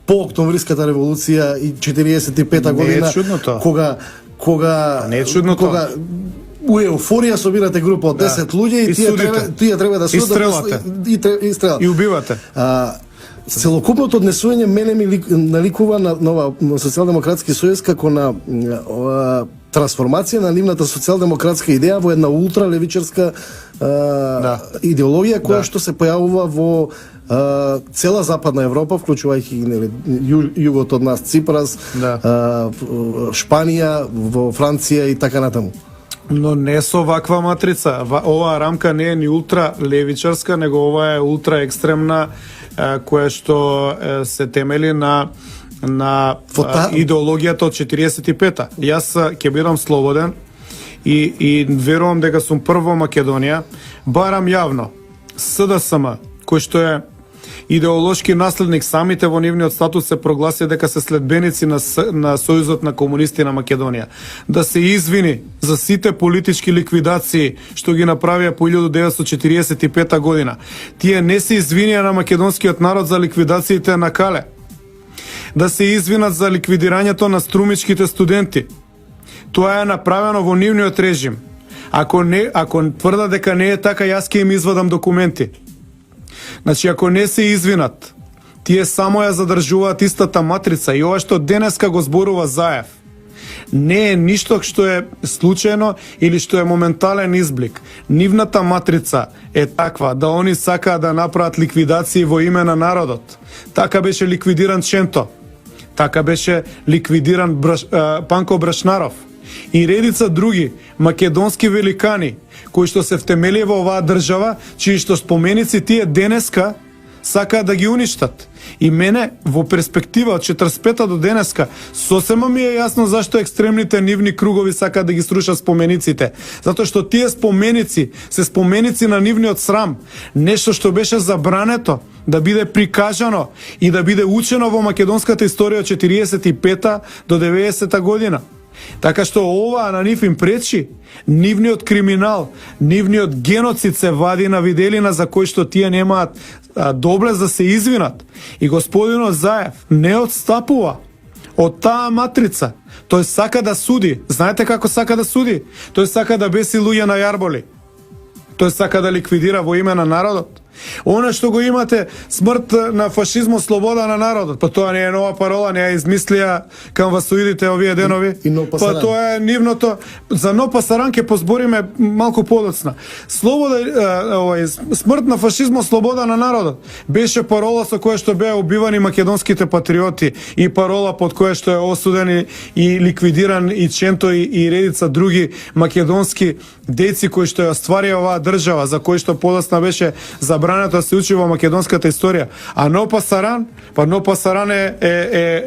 по Октомвриската револуција и 45-та година, кога не е чудно кога у еуфорија собирате група од 10 луѓе и тие треба да судат и стрелат и убивате. Целокупното однесување мене ми наликува на нова социјалдемократски сојуз како на трансформација на нивната социјалдемократска идеја во една ултралевичарска идеологија која што се појавува во цела Западна Европа, вклучувајќи југот од нас, Ципрас, Шпанија, во Франција и така натаму. Но не со ваква матрица. Оваа рамка не е ни ултра левичарска, него ова е ултра екстремна, која што се темели на идеологијата од 45-та. Јас ќе бидам слободен и верувам дека сум прво Македонија, барам јавно СДСМ, кој што е идеолошки наследник, самите во нивниот статус се прогласи дека се следбеници на Сојузот на комунисти на Македонија, да се извини за сите политички ликвидации што ги направија по 1945 година. Тие не се извинија на македонскиот народ за ликвидациите на Кале. Да се извинат за ликвидирањето на струмичките студенти. Тоа е направено во нивниот режим. Ако тврда дека не е така, јас ќе им извадам документи. Значи, ако не се извинат, тие само ја задржуваат истата матрица и ова што денеска го зборува Заев не е ништо што е случајно или што е моментален изблик. Нивната матрица е таква да они сакаат да направат ликвидации во име на народот. Така беше ликвидиран Ченто. Така беше ликвидиран Панко Брашнаров и редица други македонски великани кои што се втемели во оваа држава, чии што споменици тие денеска сакаат да ги уништат. И мене во перспектива од 45-та до денеска сосема ми е јасно зашто екстремните нивни кругови сакаат да ги срушат спомениците. Затоа што тие споменици се споменици на нивниот срам, нешто што беше забрането да биде прикажано и да биде учено во македонската историја од 45-та до 90-та година. Така што ова на нив им пречи, нивниот криминал, нивниот геноцид се вади на виделина за кој што тие немаат доблест да се извинат. И господинот Заев не отстапува од таа матрица. Тој сака да суди. Знаете како сака да суди? Тој сака да беси луѓе на јарболи. Тој сака да ликвидира во име на народот. Она што го имате смрт на фашизмот, слобода на народот, па тоа не е нова парола, не ја измислија канвасоидите овие денови. Па тоа е нивното. За Но Пасаран ќе позбориме малку подоцна. Смрт на фашизмот, слобода на народот беше парола со која што беа убивани македонските патриоти и парола под која што е осуден и ликвидиран и Ченто и редица други македонски деци кои што ја остварија оваа држава, за кои што подоцна беше забрането да се учи во македонската историја. А Но Пасаран, па Но Пасаран е